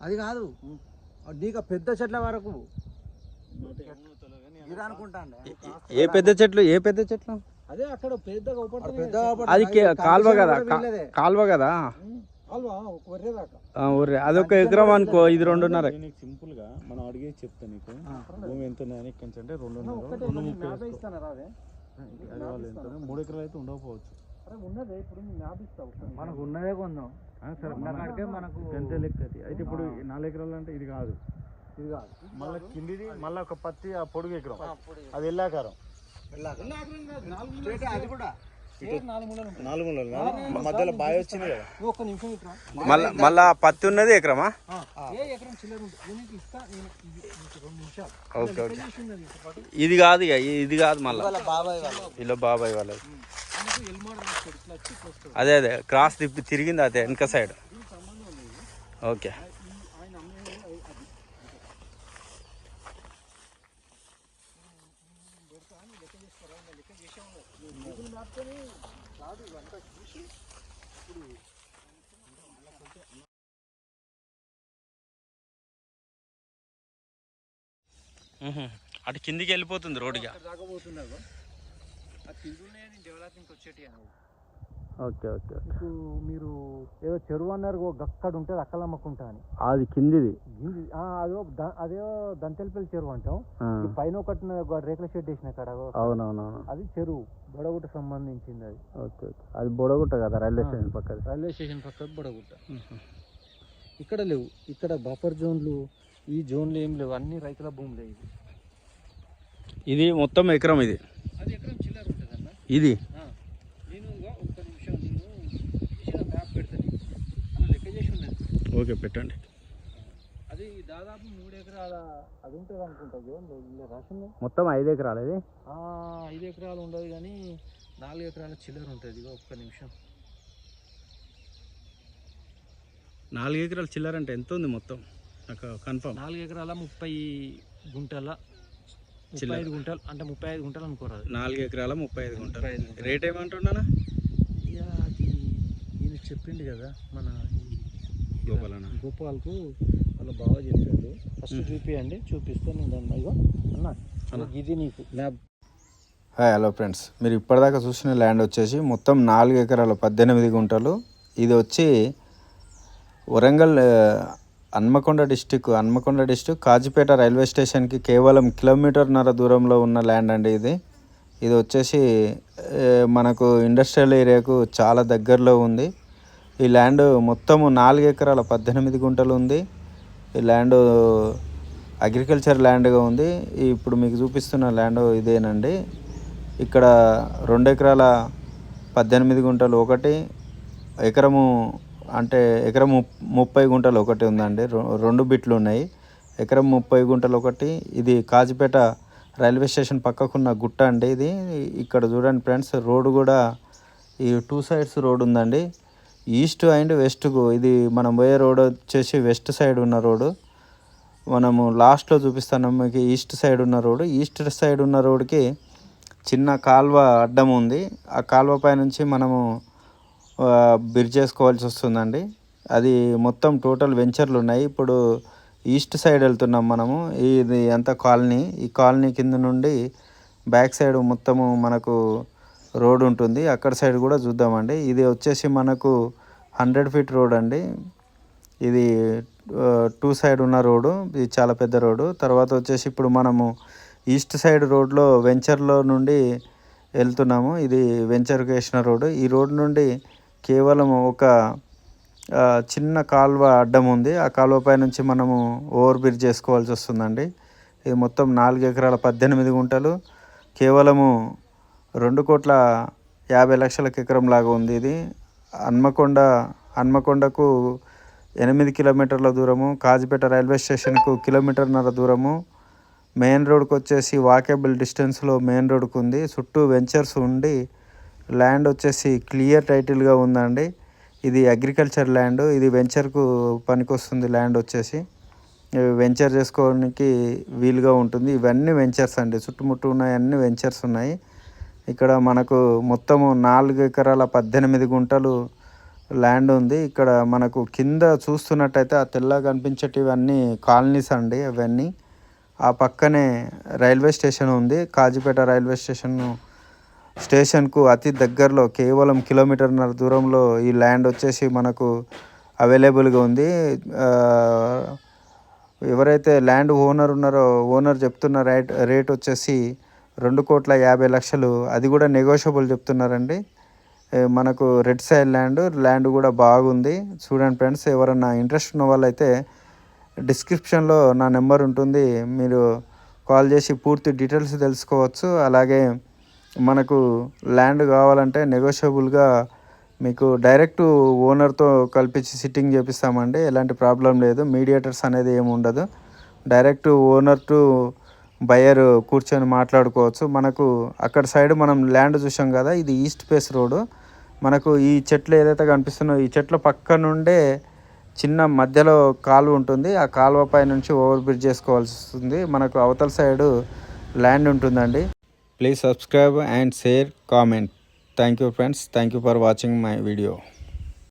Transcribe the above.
అది కాదు నీకు పెద్ద చెట్ల వరకు ఏ పెద్ద చెట్లు అదే అక్కడ అది కాల్వ కదా ఊర్రే అదొక ఎకరం అనుకో, ఇది 2.5. సింపుల్ గా మనం అడిగేసి చెప్తా నీకు భూమి ఎంత అంటే 3 ఎకరాలు అయితే ఉండకపోవచ్చు. మనకు ఉన్నదే కొందాం మనకు ఎంత లెక్క అయితే ఇప్పుడు 4 ఎకరాలు అంటే ఇది కాదు మళ్ళీ కిందిది మళ్ళీ ఒక పత్తి ఆ పొడుగు ఎకరం అది ఎల్లాకారం అది కూడా 4 మూలలు మధ్యలో బావి వచ్చింది కదా. ఒక్క నిమిషం ఇట్రా మళ్ళా పత్తి ఉన్నది ఎకరమా? ఎకరం చిల్లర ఉంటుంది ఇస్తా. Okay okay. ఇది కాదు ఇది కాదు మళ్ళీ ఇలా బాబాయ్ వాళ్ళది. అదే క్రాస్ తిరిగింది అదే వెనక సైడ్. ఓకే అటు కిందికి వెళ్ళిపోతుంది రోడ్డుగా. Okay okay. ఇప్పుడు మీరు ఏదో చెరువు అన్నారు అక్కడ ఉంటుంది అక్కలమ్మకుంటా అని, అది కిందిది. అదేదో దంతెలపల్లి చెరువు అంటాం. పైన ఒకటి రేకుల షెడ్ వేసిన కాడ. అవునవునవును, అది చెరువు బొడగుట్ట సంబంధించింది అది. Okay okay. అది బొడగుట్ట కదా, రైల్వే స్టేషన్ పక్కన. రైల్వే స్టేషన్ పక్కన బొడగుట్ట. ఇక్కడ లేవు, ఇక్కడ బఫర్ జోన్లు ఈ జోన్లు ఏం లేవు, అన్ని రైతుల భూములే. ఇది మొత్తం ఎకరం, ఇది అది ఎకరం చిల్లర ఉంటుంది అన్న. ఇది నేను ఒక్క నిమిషం నేను మ్యాప్ పెడతాను, లెక్క చేసి ఉన్నది. ఓకే పెట్టండి. అది దాదాపు 3 ఎకరాల అది ఉంటుంది అనుకుంటా జోన్లో రాసింది. మొత్తం 5 ఎకరాలు ఇది. 5 ఎకరాలు ఉండదు కానీ 4 ఎకరాల చిల్లర ఉంటుంది. ఒక్క నిమిషం. 4 ఎకరాల చిల్లర అంటే ఎంత ఉంది మొత్తం నాకు కన్ఫర్మ్? 4 ఎకరాల 30 గుంటల 35 గుంటలు అంటే 35 గుంటలు అనుకోరాదు. 4 ఎకరాల 35 గుంటలు. రేట్ ఏమంటున్నానా? ఇక అది ఈయన చెప్పిండు కదా మన గోపాల్కు వాళ్ళ బాగా చెప్పాడు. ఫస్ట్ చూపియండి, చూపిస్తే నేను దాన్ని అన్న ఇది నీకు ల్యాబ్. హాయ్ హలో ఫ్రెండ్స్, మీరు ఇప్పటిదాకా చూసిన ల్యాండ్ వచ్చేసి మొత్తం 4 ఎకరాల 18 గుంటలు. ఇది వచ్చి వరంగల్ హన్మకొండ డిస్టిక్ కాజీపేట రైల్వే స్టేషన్కి కేవలం 1.5 కిలోమీటర్ దూరంలో ఉన్న ల్యాండ్ అండి ఇది వచ్చేసి మనకు ఇండస్ట్రియల్ ఏరియాకు చాలా దగ్గరలో ఉంది. ఈ ల్యాండ్ మొత్తము 4 ఎకరాల 18 గుంటలు ఉంది. ఈ ల్యాండ్ అగ్రికల్చర్ ల్యాండ్గా ఉంది. ఇప్పుడు మీకు చూపిస్తున్న ల్యాండ్ ఇదేనండి. ఇక్కడ 2 ఎకరాల 18 గుంటలు ఒకటి, ఎకరము అంటే ఎకరం 30 గుంటలు ఒకటి ఉందండి. 2 బిట్లు ఉన్నాయి. ఎకరం 30 గుంటలు ఒకటి. ఇది కాజీపేట రైల్వే స్టేషన్ పక్కకున్న గుట్ట అండి ఇది. ఇక్కడ చూడండి ఫ్రెండ్స్, రోడ్డు కూడా ఈ 2 సైడ్స్ రోడ్ ఉందండి. ఈస్ట్ అండ్ వెస్ట్కు ఇది మనం పోయే రోడ్ వచ్చేసి వెస్ట్ సైడ్ ఉన్న రోడ్డు. మనము లాస్ట్లో చూపిస్తున్నాం మీకు ఈస్ట్ సైడ్ ఉన్న రోడ్డు. ఈస్ట్ సైడ్ ఉన్న రోడ్డుకి చిన్న కాల్వ అడ్డం ఉంది. ఆ కాల్వ పై నుంచి మనము బ్రిడ్జ్ చేసుకోవాల్సి వస్తుందండి. అది మొత్తం టోటల్ వెంచర్లు ఉన్నాయి. ఇప్పుడు ఈస్ట్ సైడ్ వెళ్తున్నాం మనము. ఇది అంతా కాలనీ. ఈ కాలనీ కింద నుండి బ్యాక్ సైడ్ మొత్తము మనకు రోడ్ ఉంటుంది. అక్కడ సైడ్ కూడా చూద్దామండి. ఇది వచ్చేసి మనకు 100 ఫీట్ రోడ్ అండి. ఇది 2 సైడ్ ఉన్న రోడ్డు. ఇది చాలా పెద్ద రోడ్డు. తర్వాత వచ్చేసి ఇప్పుడు మనము ఈస్ట్ సైడ్ రోడ్లో వెంచర్లో నుండి వెళ్తున్నాము. ఇది వెంచర్కి వేసిన రోడ్డు. ఈ రోడ్ నుండి కేవలం ఒక చిన్న కాలువ అడ్డం ఉంది. ఆ కాలువ పై నుంచి మనము ఓవర్ బ్రిడ్జ్ చేసుకోవాల్సి వస్తుందండి. ఇది మొత్తం 4 ఎకరాల 18 గుంటలు, కేవలము 2,50,00,000 ఎకరం లాగా ఉంది. ఇది హన్మకొండకు 8 కిలోమీటర్ల దూరము, కాజీపేట రైల్వే స్టేషన్కు 1.5 కిలోమీటర్ దూరము, మెయిన్ రోడ్కి వచ్చేసి వాకేబుల్ డిస్టెన్స్లో మెయిన్ రోడ్కు ఉంది. చుట్టూ వెంచర్స్ ఉండి ల్యాండ్ వచ్చేసి క్లియర్ టైటిల్గా ఉందండి. ఇది అగ్రికల్చర్ ల్యాండ్. ఇది వెంచర్కు పనికొస్తుంది. ల్యాండ్ వచ్చేసి వెంచర్ చేసుకోవడానికి వీలుగా ఉంటుంది. ఇవన్నీ వెంచర్స్ అండి. చుట్టుముట్టు ఉన్నాయి, అన్ని వెంచర్స్ ఉన్నాయి. ఇక్కడ మనకు మొత్తము 4 ఎకరాల 18 గుంటలు ల్యాండ్ ఉంది. ఇక్కడ మనకు కింద చూస్తున్నట్టయితే ఆ తెల్లగా కనిపించేటివన్నీ కాలనీస్ అండి అవన్నీ. ఆ పక్కనే రైల్వే స్టేషన్ ఉంది. కాజీపేట రైల్వే స్టేషన్కు అతి దగ్గరలో కేవలం 1.5 కిలోమీటర్ దూరంలో ఈ ల్యాండ్ వచ్చేసి మనకు అవైలబుల్గా ఉంది. ఎవరైతే ల్యాండ్ ఓనర్ ఉన్నారో ఓనర్ చెప్తున్న రేట్ వచ్చేసి 2,50,00,000. అది కూడా నెగోషియబుల్ చెప్తున్నారండి. మనకు రెడ్ సైడ్ ల్యాండ్ కూడా బాగుంది. చూడండి ఫ్రెండ్స్, ఎవరన్నా ఇంట్రెస్ట్ ఉన్న వాళ్ళైతే డిస్క్రిప్షన్లో నా నెంబర్ ఉంటుంది, మీరు కాల్ చేసి పూర్తి డీటెయిల్స్ తెలుసుకోవచ్చు. అలాగే మనకు ల్యాండ్ కావాలంటే నెగోషియబుల్గా మీకు డైరెక్ట్ ఓనర్తో కల్పించి సిట్టింగ్ చేపిస్తామండి. ఎలాంటి ప్రాబ్లం లేదు, మీడియేటర్స్ అనేది ఏమి ఉండదు. డైరెక్ట్ ఓనర్ టు బయర్ కూర్చొని మాట్లాడుకోవచ్చు. మనకు అక్కడ సైడ్ మనం ల్యాండ్ చూసాం కదా, ఇది ఈస్ట్ ఫేస్ రోడ్. మనకు ఈ చెట్లు ఏదైతే కనిపిస్తున్నాయో ఈ చెట్ల పక్క నుండే చిన్న మధ్యలో కాలువ ఉంటుంది. ఆ కాలువ పై నుంచి ఓవర్ బ్రిడ్జ్ చేసుకోవాల్సి వస్తుంది. మనకు అవతల సైడు ల్యాండ్ ఉంటుందండి. Please subscribe and share, comment. Thank you friends. Thank you for watching my video.